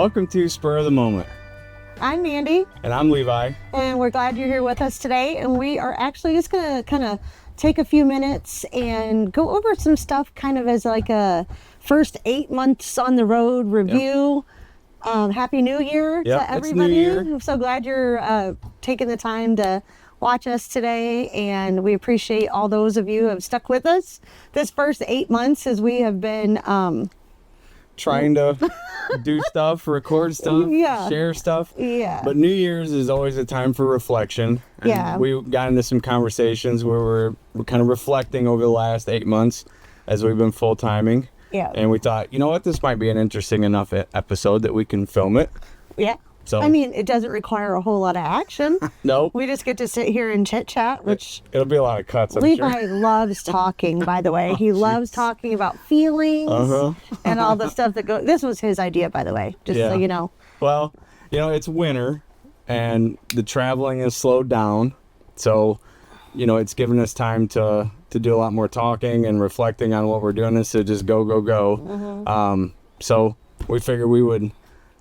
Welcome to Spur of the Moment. I'm Mandy. And I'm Levi. And we're glad you're here with us today. And we are actually just going to kind of take a few minutes and go over some stuff kind of as like a first 8 months on the road review. Yep. Happy New Year to everybody. New Year. I'm so glad you're taking the time to watch us today. And we appreciate all those of you who have stuck with us this first 8 months as we have been... trying to do stuff, record stuff, share stuff. Yeah. But New Year's is always a time for reflection. And we got into some conversations where we're kind of reflecting over the last 8 months as we've been full-timing. Yeah. And we thought, you know what, this might be an interesting enough episode that we can film it. Yeah. So, I mean, it doesn't require a whole lot of action. Nope. We just get to sit here and chit-chat, which... It'll be a lot of cuts, I'm Levi sure. loves talking, by the way. He loves talking about feelings and all the stuff that goes... This was his idea, by the way, just so you know. Well, you know, it's winter, and the traveling has slowed down. So, you know, it's given us time to do a lot more talking and reflecting on what we're doing instead of just go, go, go. So we figured we would...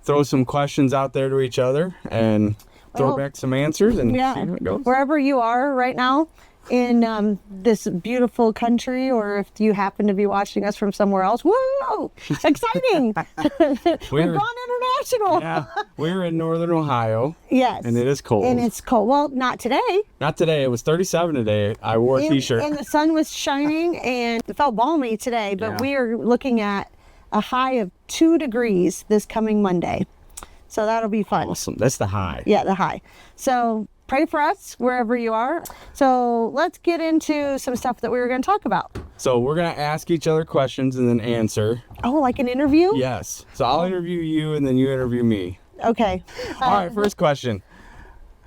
throw some questions out there to each other and throw back some answers and see how it goes. Wherever you are right now in this beautiful country, or if you happen to be watching us from somewhere else, whoa, exciting. We've gone international. Yeah, we're in Northern Ohio. Yes. And it is cold. And it's cold. Well, not today. Not today. It was 37 today. I wore a t-shirt. And the sun was shining and it felt balmy today, but we are looking at a high of 2 degrees this coming Monday. So that'll be fun. Awesome. That's the high. Yeah, the high. So pray for us wherever you are. So let's get into some stuff that we were going to talk about. So we're going to ask each other questions and then answer. Oh, like an interview? Yes. So I'll interview you and then you interview me. Okay. All right, first question.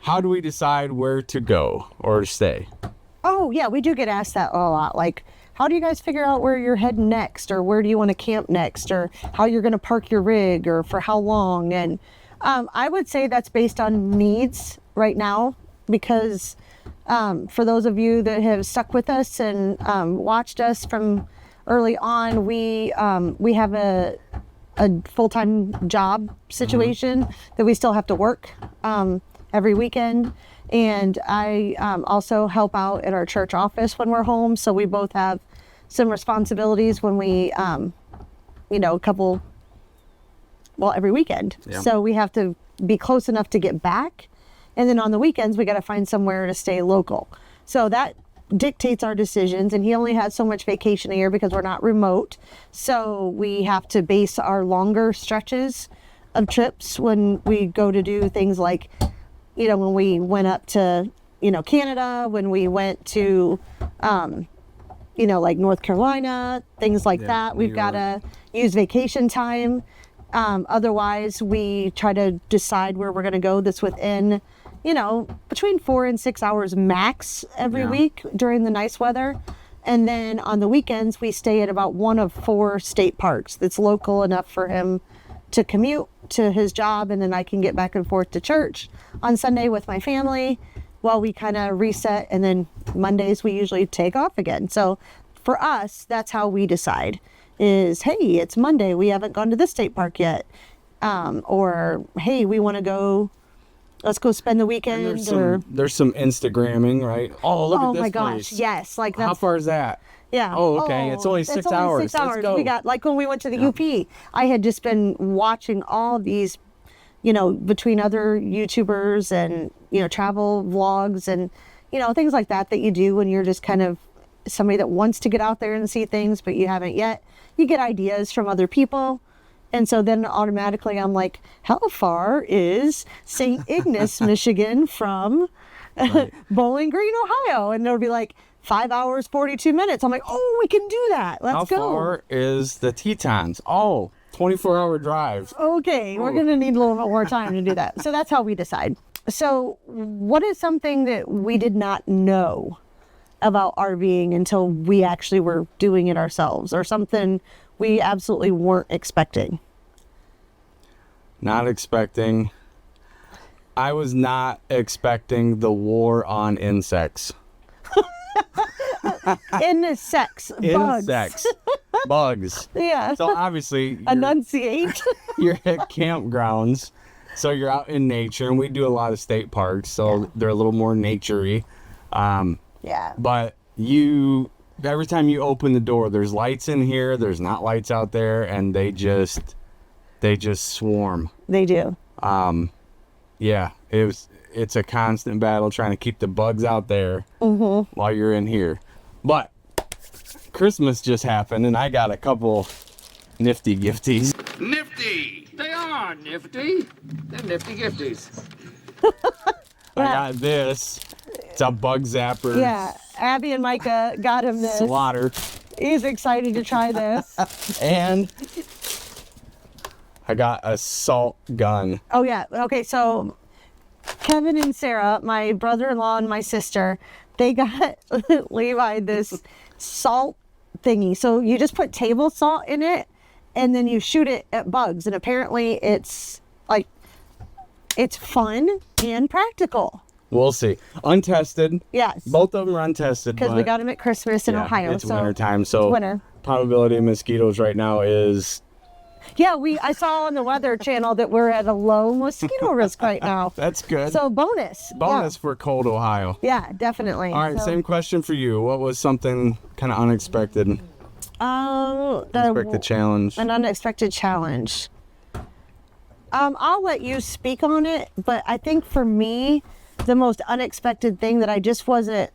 How do we decide where to go or to stay? Oh, yeah, we do get asked that a lot. Like, how do you guys figure out where you're heading next, or where do you want to camp next, or how you're going to park your rig, or for how long? And I would say that's based on needs right now, because for those of you that have stuck with us and watched us from early on, we have a full-time job situation that we still have to work every weekend. And I also help out at our church office when we're home. So we both have some responsibilities when we, every weekend. Yeah. So we have to be close enough to get back. And then on the weekends, we got to find somewhere to stay local. So that dictates our decisions. And he only has so much vacation a year because we're not remote. So we have to base our longer stretches of trips when we go to do things like, when we went up to, Canada, when we went to, like North Carolina, things like that. We've got to use vacation time. Otherwise, we try to decide where we're going to go that's within, between 4 and 6 hours max every week during the nice weather. And then on the weekends, we stay at about one of 4 state parks that's local enough for him to commute to his job, and then I can get back and forth to church on Sunday with my family while we kind of reset, and then Mondays we usually take off again. So for us, that's how we decide is, hey, it's Monday, we haven't gone to this state park yet, or hey, we want to go, let's go spend the weekend. There's some Instagramming, right? Oh, look at this my gosh, place. yes, like that's, how far is that? Yeah. Oh, okay. It's only 6 hours. 6 hours. Let's go. We got, like when we went to the UP, I had just been watching all these, between other YouTubers and, travel vlogs and, things like that you do when you're just kind of somebody that wants to get out there and see things, but you haven't yet. You get ideas from other people. And so then automatically I'm like, how far is St. Ignace, Michigan from Bowling Green, Ohio? And it'll be like, 5 hours, 42 minutes. I'm like, oh, we can do that. Let's go. How far is the Tetons? Oh, 24-hour drive. Okay, we're going to need a little bit more time to do that. So that's how we decide. So what is something that we did not know about RVing until we actually were doing it ourselves, or something we absolutely weren't expecting? Not expecting. I was not expecting the war on insects. Insects. Bugs. Insects. bugs. Yeah. So obviously, Enunciate. you're at campgrounds, so you're out in nature, and we do a lot of state parks, so they're a little more naturey. Yeah. But every time you open the door, there's lights in here, there's not lights out there, and they just swarm. They do. Yeah, it's a constant battle trying to keep the bugs out there while you're in here. But Christmas just happened, and I got a couple nifty gifties. Nifty! They are nifty. They're nifty gifties. I got this. It's a bug zapper. Yeah. Abby and Micah got him this. Slaughter. He's excited to try this. And I got a salt gun. Oh, yeah. Okay, so Kevin and Sarah, my brother-in-law and my sister, they got Levi this salt thingy. So you just put table salt in it, and then you shoot it at bugs. And apparently it's fun and practical. We'll see. Untested. Yes. Both of them are untested. Because we got them at Christmas in Ohio. It's winter time, so it's winter. Probability of mosquitoes right now is... Yeah, I saw on the Weather Channel that we're at a low mosquito risk right now. That's good. So bonus. Bonus for cold Ohio. Yeah, definitely. All right, same question for you. What was something kind of unexpected? Unexpected challenge. An unexpected challenge. I'll let you speak on it, but I think for me, the most unexpected thing that I just wasn't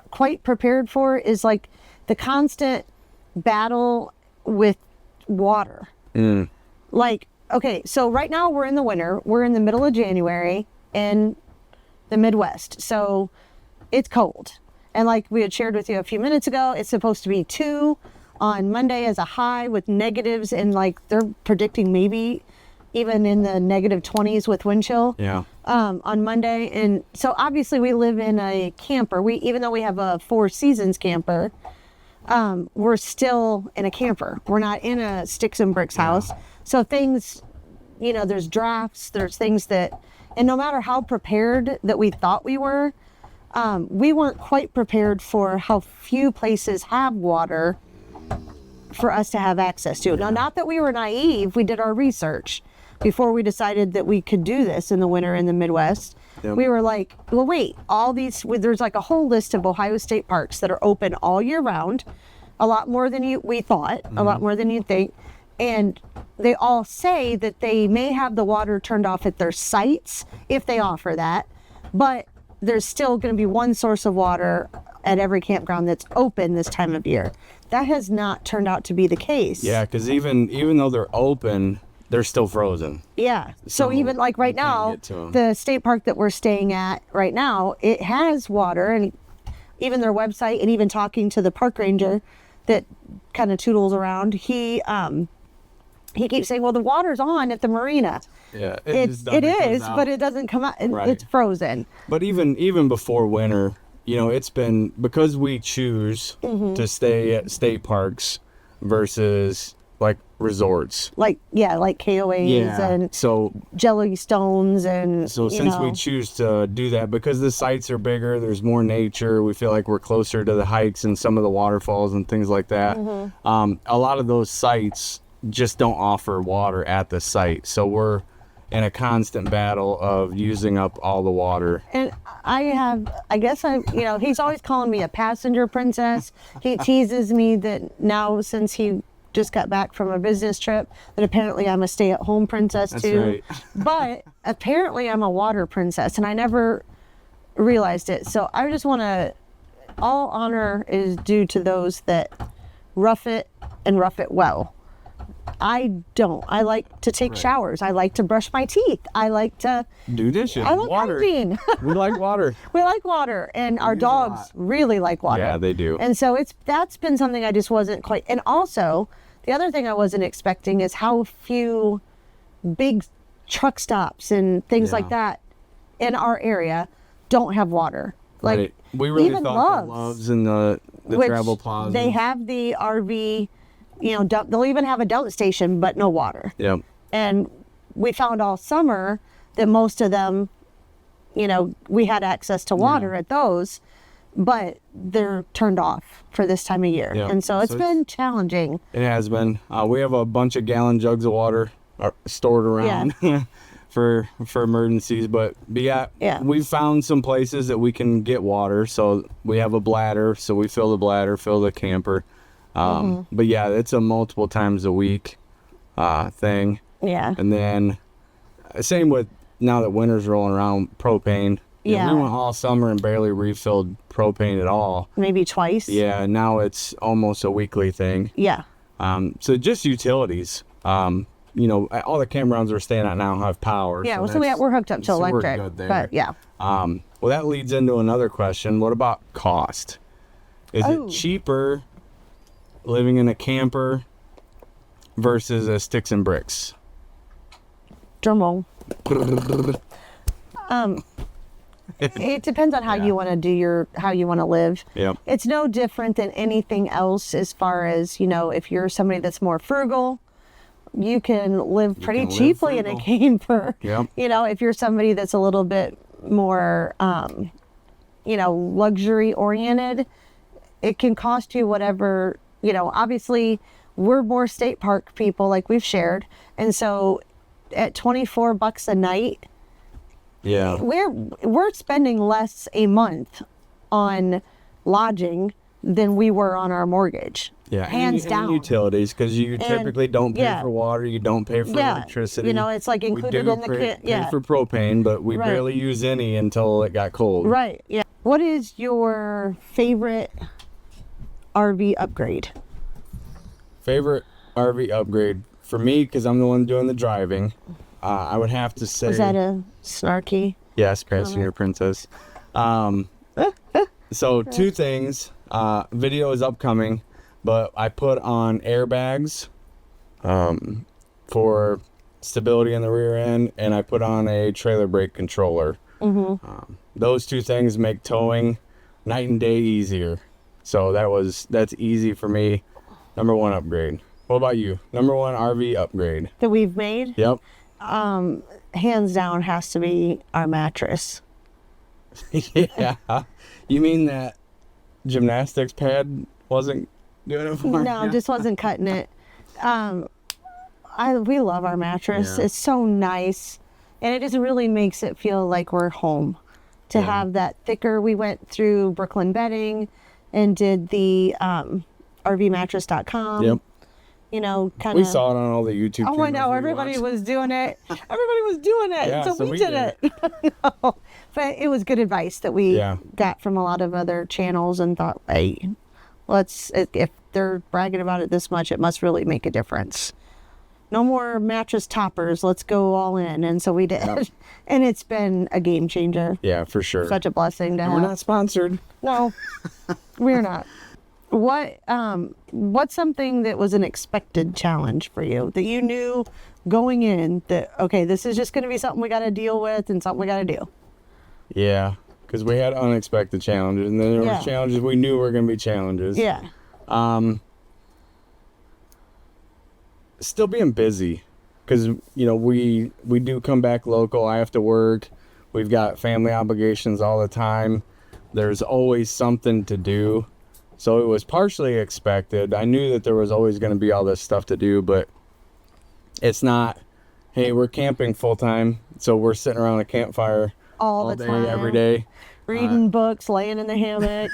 quite prepared for is like the constant battle with water. Like, okay, so right now we're in the winter. We're in the middle of January in the Midwest. So it's cold. And like we had shared with you a few minutes ago, it's supposed to be 2 on Monday as a high with negatives, and like they're predicting maybe even in the negative 20s with wind chill. Yeah. On Monday. And so obviously we live in a camper. Even though we have a 4 seasons camper, we're still in a camper. We're not in a sticks and bricks house. So things, there's drafts, there's things that, and no matter how prepared that we thought we were, we weren't quite prepared for how few places have water for us to have access to. Now, not that we were naive, we did our research before we decided that we could do this in the winter in the Midwest. Yep. We were like, well, wait, there's like a whole list of Ohio State parks that are open all year round, a lot more than we thought, a lot more than you'd think. And they all say that they may have the water turned off at their sites if they offer that, but there's still going to be one source of water at every campground that's open this time of year. That has not turned out to be the case. Yeah, because even though they're open, they're still frozen. Yeah. So even like right now, the state park that we're staying at right now, it has water, and even their website, and even talking to the park ranger that kind of toodles around, he keeps saying, well, the water's on at the marina. Yeah, it is, but it doesn't come out. Right. It's frozen. But even before winter, it's been, because we choose to stay at state parks versus like resorts. Like KOAs and so Jellystones and so since we choose to do that, because the sites are bigger, there's more nature, we feel like we're closer to the hikes and some of the waterfalls and things like that. A lot of those sites just don't offer water at the site, so we're in a constant battle of using up all the water. And he's always calling me a passenger princess. He teases me that now, since he just got back from a business trip, that apparently I'm a stay-at-home princess. That's too. right. But apparently I'm a water princess, and I never realized it. So I just want to, all honor is due to those that rough it and rough it well. I don't. I like to take showers. I like to brush my teeth. I like to do dishes. I like water. hygiene. We like water. We like water, and our dogs really like water. Yeah, they do. And so that's been something I just wasn't quite. And also, the other thing I wasn't expecting is how few big truck stops and things like that in our area don't have water. Like we really even thought the Loves and the travel plazas. They have the RV. They'll even have a dump station, but no water. Yeah. And we found all summer that most of them, we had access to water at those. but they're turned off for this time of year. Yeah. And so it's been challenging. It has been. We have a bunch of gallon jugs of water stored around for emergencies. But yeah, we've found some places that we can get water. So we have a bladder. So we fill the bladder, fill the camper. But yeah, it's a multiple times a week thing. Yeah. And then same with now that winter's rolling around, propane. We went all summer and barely refilled propane at all. Maybe twice. Yeah, now it's almost a weekly thing. Yeah. So just utilities. All the campgrounds we're staying at now have power. Yeah, so we're hooked up to electric. We're good there. But yeah. Well, that leads into another question. What about cost? Is it cheaper living in a camper versus a sticks and bricks? Drum roll. It depends on how you want to how you want to live. Yep. It's no different than anything else as far as, if you're somebody that's more frugal, you can live pretty cheaply in a camper. Yep. If you're somebody that's a little bit more, luxury oriented, it can cost you whatever, obviously we're more state park people like we've shared. And so at $24 a night, we're spending less a month on lodging than we were on our mortgage. Yeah, hands down. And utilities, because you typically don't pay for water, you don't pay for electricity. It's like included in the kit. Pay for propane, but we barely use any until it got cold. Right. Yeah. What is your favorite RV upgrade? Favorite RV upgrade for me, because I'm the one doing the driving. I would have to say. Was that a snarky? Yes, Passenger Princess. So 2 things. Video is upcoming, but I put on airbags for stability in the rear end, and I put on a trailer brake controller. Those 2 things make towing night and day easier. So that's easy for me. Number 1 upgrade. What about you? Number 1 RV upgrade that we've made? Yep. Hands down has to be our mattress. Yeah. You mean that gymnastics pad wasn't doing it for No, you? just wasn't cutting it. We love our mattress. Yeah. It's so nice. And it just really makes it feel like we're home. To have that thicker, we went through Brooklyn Bedding and did the RVmattress.com. Yep. Kind of. We saw it on all the YouTube channels. Oh, I know. Everybody was doing it. Yeah, so we did it. But it was good advice that we got from a lot of other channels and thought, hey, if they're bragging about it this much, it must really make a difference. No more mattress toppers. Let's go all in. And so we did. Yep. And it's been a game changer. Yeah, for sure. Such a blessing to have. We're not sponsored. No, we're not. What's something that was an expected challenge for you that you knew going in that, okay, this is just going to be something we got to deal with and something we got to do? Yeah, because we had unexpected challenges, and then there were challenges we knew were going to be challenges. Yeah. Still being busy, because we do come back local. I have to work. We've got family obligations all the time. There's always something to do. So it was partially expected. I knew that there was always going to be all this stuff to do, but it's not, hey, we're camping full time, so we're sitting around a campfire all the day, time. every day. Reading books, laying in the hammock.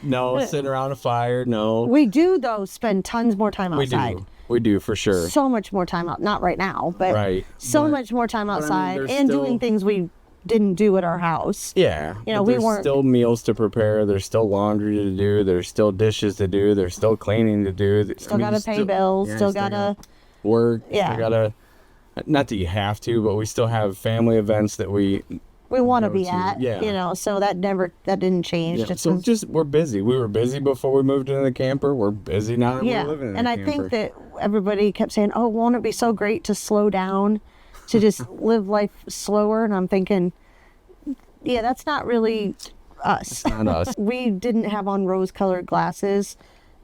No, sitting around a fire, no. We do, though, spend tons more time outside. We do, for sure. So much more time out. Not right now, but much more time outside and doing things we didn't do at our house. Yeah. We weren't. Still meals to prepare. There's still laundry to do. There's still dishes to do. There's still cleaning to do. Still got to pay bills. Still got to work. Yeah. Still got to, not that you have to, but we still have family events that we want to be at. Yeah. So that didn't change. Yeah. We're busy. We were busy before we moved into the camper. We're busy now that we're living in the camper. And I think that everybody kept saying, oh, won't it be so great to slow down, to just live life slower? And I'm thinking, yeah, that's not really us. It's not us. We didn't have on rose-colored glasses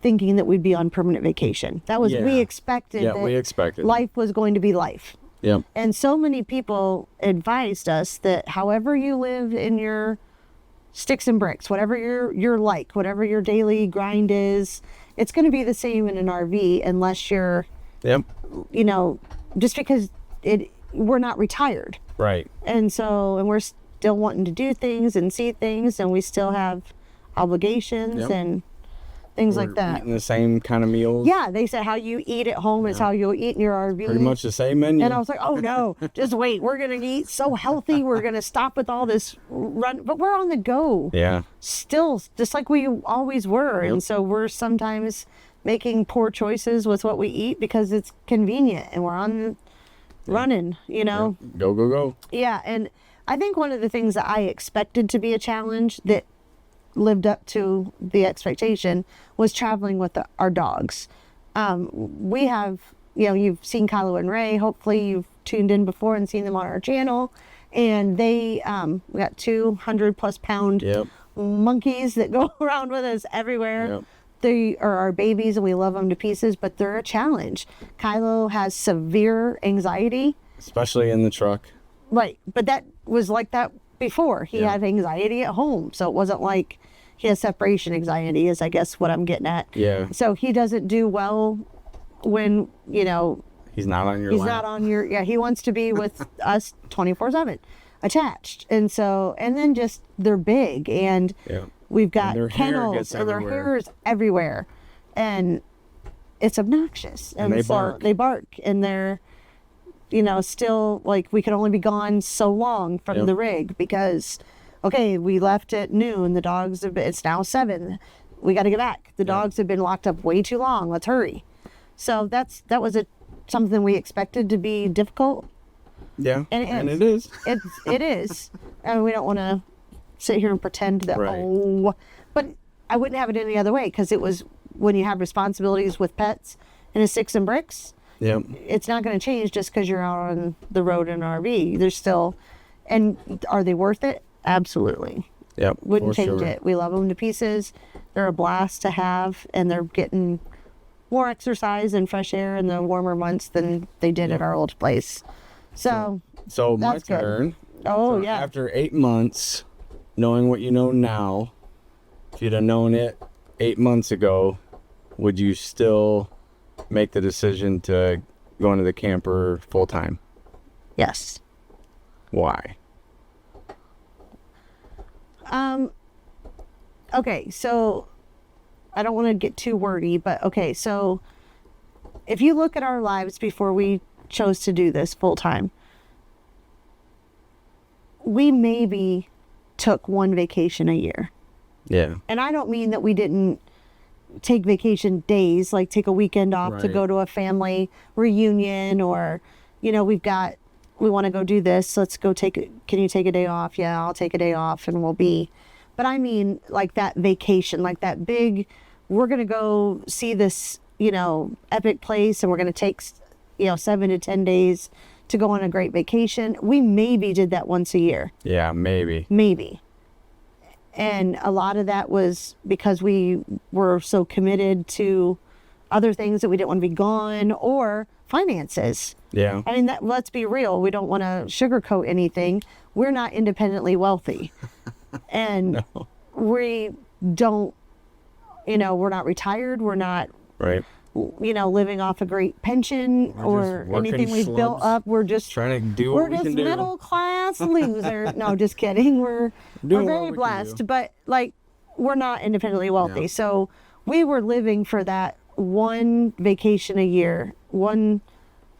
thinking that we'd be on permanent vacation. That was, we expected that life was going to be life. Yep. And so many people advised us that however you live in your sticks and bricks, whatever you're like, whatever your daily grind is, it's going to be the same in an RV unless you're, Yep. you know, just because we're not retired. Right. And we're still wanting to do things and see things, and we still have obligations and things like that. Eating the same kind of meals. Yeah, they said how you eat at home is how you'll eat in your RV. Pretty much the same menu. And I was like, oh no, just wait. We're going to eat so healthy. We're going to stop with all this run. But we're on the go. Yeah. Still, just like we always were. Yep. And so we're sometimes making poor choices with what we eat because it's convenient and we're on running, you know? Yep. Go, go, go. Yeah. And I think one of the things that I expected to be a challenge that lived up to the expectation was traveling with our dogs. We have, you know, you've seen Kylo and Ray. Hopefully you've tuned in before and seen them on our channel. And we got 200+ pound monkeys that go around with us everywhere. Yep. They are our babies and we love them to pieces, but they're a challenge. Kylo has severe anxiety. Especially in the truck. Right. But that was like that before. He had anxiety at home. So it wasn't like he has separation anxiety is I guess what I'm getting at. Yeah. So he doesn't do well when, you know, he's not on your he's lap. not on your, he wants to be with us 24/7 attached. And so, and then just they're big and we've got and their hair kennels gets and their everywhere. hair is everywhere. And it's obnoxious. And they bark. They bark and they're, you know, still like we could only be gone so long from the rig because, okay, we left at noon. The dogs it's now 7. We got to get back. The dogs have been locked up way too long. Let's hurry. So that was something we expected to be difficult. Yeah. And it is. It is. And we don't want to sit here and pretend that, Right. but I wouldn't have it any other way because it was when you have responsibilities with pets and it's sticks and bricks. Yep. It's not going to change just because you're out on the road in an RV. There's still, and are they worth it? Absolutely. Yep. Wouldn't for change sure. it. We love them to pieces. They're a blast to have, and they're getting more exercise and fresh air in the warmer months than they did at our old place. So So my that's good. turn. Oh, So yeah. After 8 months, knowing what you know now, if you'd have known it 8 months ago, would you still make the decision to go into the camper full time? Yes. Why? Okay, so I don't want to get too wordy, but okay, so if you look at our lives before we chose to do this full time, we maybe took one vacation a year. Yeah. And I don't mean that we didn't take vacation days, like take a weekend off to Right. go to a family reunion or, you know, we want to go do this. Let's go can you take a day off? Yeah, I'll take a day off and we'll be. But I mean like that vacation, like that big, we're going to go see this, you know, epic place and we're going to take, you know, 7 to 10 days to go on a great vacation. We maybe did that once a year. Yeah, maybe. Maybe. And a lot of that was because we were so committed to other things that we didn't want to be gone or finances. Yeah. I mean, let's be real. We don't want to sugarcoat anything. We're not independently wealthy. And we don't, you know, we're not retired. We're not, Right. you know, living off a great pension or just working anything we've built slubs. up. We're just Trying to do we're what we just can do. middle class losers. No, just kidding. We're Doing what very we can blessed, do. but like we're not independently wealthy. Yeah. So we were living for that one vacation a year, one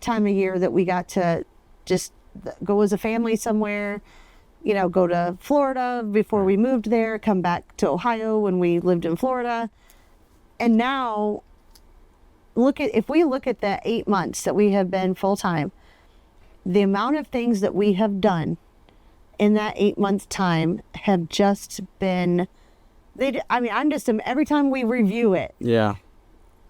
time a year that we got to just go as a family somewhere, you know, go to Florida before we moved there, come back to Ohio when we lived in Florida. And now if we look at the 8 months that we have been full time, the amount of things that we have done in that 8 month time have just been, I'm just, every time we review it, Yeah.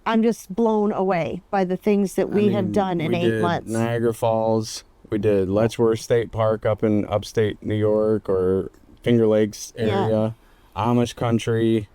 I'm just blown away by the things that we have done in we 8 did months. Niagara Falls. We did Letchworth State Park up in upstate New York or Finger Lakes area. Amish country.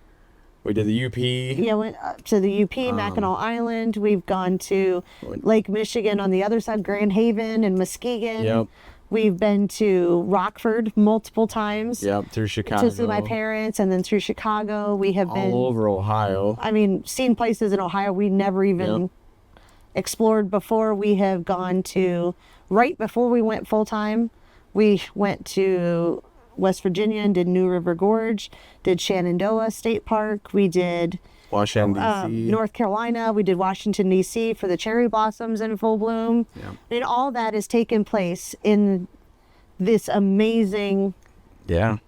We did the UP. Yeah, went up to the UP, Mackinac Island. We've gone to Lake Michigan on the other side, Grand Haven and Muskegon. Yep. We've been to Rockford multiple times. Yep, through Chicago. To see my parents, and then through Chicago. We have been all over Ohio. I mean, seen places in Ohio we never even explored before. We have gone to, right before we went full time, we went to West Virginia and did New River Gorge, did Shenandoah State Park. We did Washington, D.C. North Carolina. We did Washington, D.C. for the cherry blossoms in full bloom. Yeah. And all that has taken place in this amazing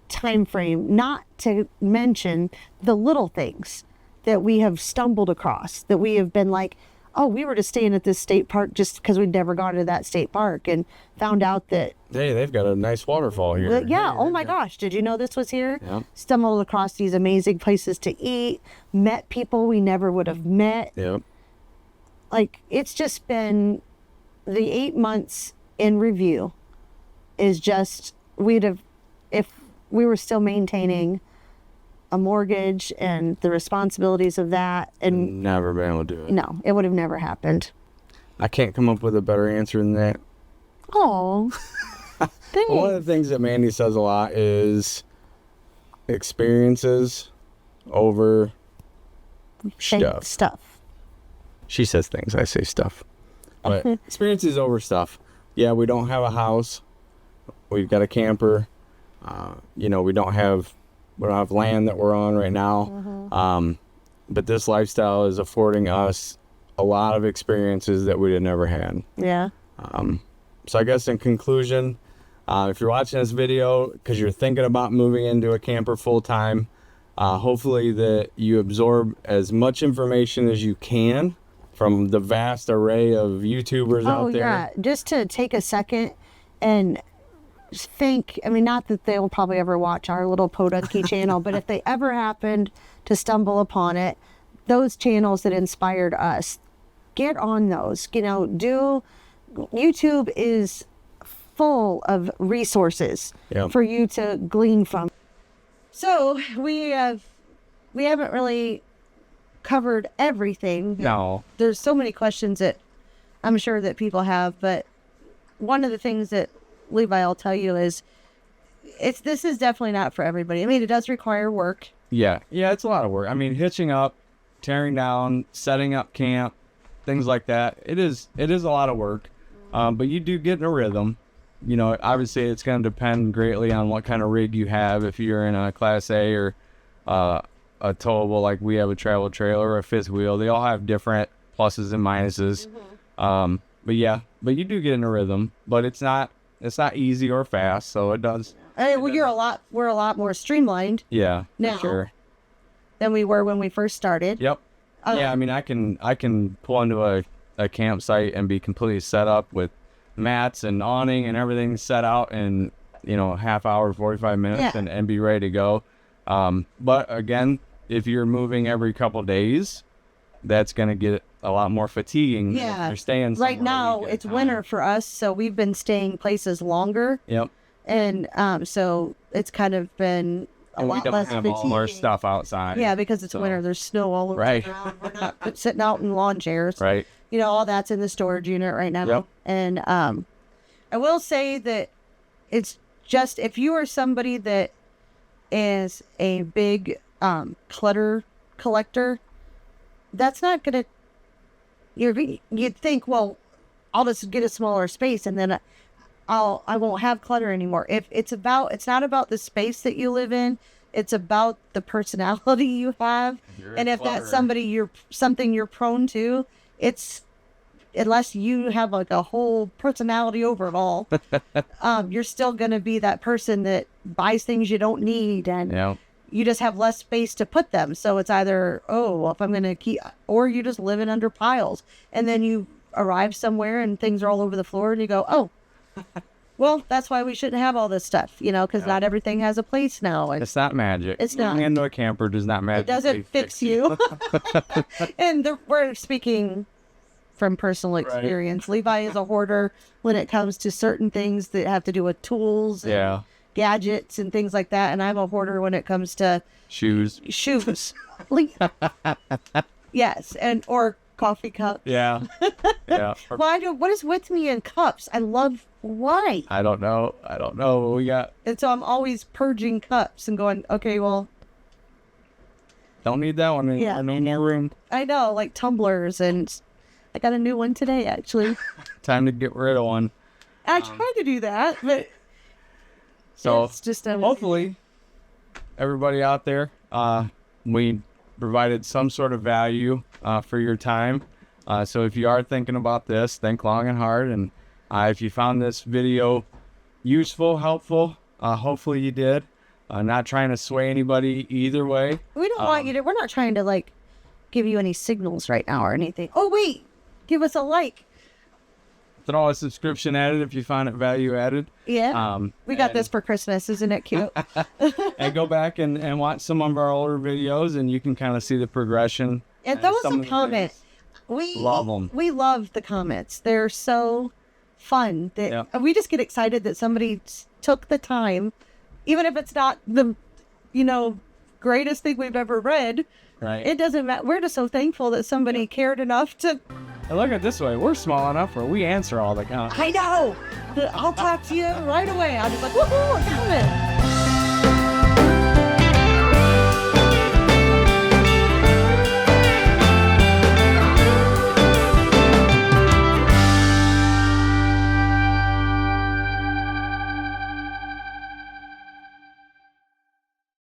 time frame, not to mention the little things that we have stumbled across, that we have been like, oh, we were just staying at this state park just because we'd never gone to that state park, and found out that, hey, they've got a nice waterfall here. yeah, oh my gosh, did you know this was here? Yep. Stumbled across these amazing places to eat, met people we never would have met. Yep. Like, it's just been the 8 months in review is just, if we were still maintaining a mortgage and the responsibilities of that, and Never been able to do it. no, it would have never happened. I can't come up with a better answer than that. Oh, One of the things that Mandy says a lot is experiences over stuff. She says things, I say stuff. But experiences over stuff. Yeah, we don't have a house. We've got a camper. We don't have land that we're on right now. But this lifestyle is affording us a lot of experiences that we'd have never had. Yeah. So I guess in conclusion, if you're watching this video because you're thinking about moving into a camper full time, hopefully that you absorb as much information as you can from the vast array of YouTubers out there. Yeah, just to take a second and think, I mean, not that they'll probably ever watch our little Podunky channel, but if they ever happened to stumble upon it, those channels that inspired us, get on those. YouTube is full of resources for you to glean from. So we haven't really covered everything. No. There's so many questions that I'm sure that people have, but one of the things that Levi will tell you is this is definitely not for everybody. I mean, it does require work. Yeah, it's a lot of work. I mean, hitching up, tearing down, setting up camp, things like that. It is a lot of work, but you do get in a rhythm. Obviously it's going to depend greatly on what kind of rig you have. If you're in a Class A or a towable, like we have a travel trailer or a fifth wheel, they all have different pluses and minuses. But you do get in a rhythm, but it's not easy or fast, so it does. We're a lot more streamlined. Yeah, now sure. Than we were when we first started. Yep. I mean, I can pull into a campsite and be completely set up with mats and awning and everything set out in half hour, 45 minutes, and be ready to go. But again, if you're moving every couple days, that's going to get a lot more fatiguing. Yeah. If you're staying right now, it's winter for us, so we've been staying places longer. Yep. And so it's kind of been a lot less fatiguing. We don't have all our stuff outside. Yeah, because it's winter. There's snow all over the ground. We're not sitting out in lawn chairs. Right. All that's in the storage unit right now. Yep. And I will say that it's just, if you are somebody that is a big clutter collector, that's not going to, you'd think, well, I'll just get a smaller space and then I won't have clutter anymore. It's not about the space that you live in. It's about the personality you have. And if that's something you're prone to, unless you have like a whole personality over it all, you're still going to be that person that buys things you don't need, and you just have less space to put them. So it's either, if I'm going to keep, or you just living under piles, and then you arrive somewhere and things are all over the floor and you go, well, that's why we shouldn't have all this stuff, because not everything has a place now. It's not magic. It's not. Moving into a camper does not magic. It doesn't fix you. And we're speaking from personal experience. Right. Levi is a hoarder when it comes to certain things that have to do with tools and gadgets and things like that. And I'm a hoarder when it comes to shoes. Yes. Or coffee cup. Yeah. Yeah. What is with me in cups? Why? I don't know. But we got. And so I'm always purging cups and going, okay, well. Don't need that one. Yeah. No more room. I know, like tumblers, and I got a new one today, actually. Time to get rid of one. I tried to do that, but So it's just hopefully everybody out there, we provided some sort of value for your time. So if you are thinking about this, think long and hard. And if you found this video useful, helpful, hopefully you did. Not trying to sway anybody either way. We don't want you to. We're not trying to like give you any signals right now or anything. Oh wait, give us a like. Throw a subscription at it if you find it value added. Yeah. We got this for Christmas. Isn't it cute? And go back and watch some of our older videos, and you can kind of see the progression. And throw us some comments. We love them. We love the comments. They're so fun. We just get excited that somebody took the time, even if it's not the, greatest thing we've ever read. Right. It doesn't matter. We're just so thankful that somebody cared enough to. And look at it this way. We're small enough where we answer all the comments. I know. I'll talk to you right away. I'll just like, woohoo, a comment.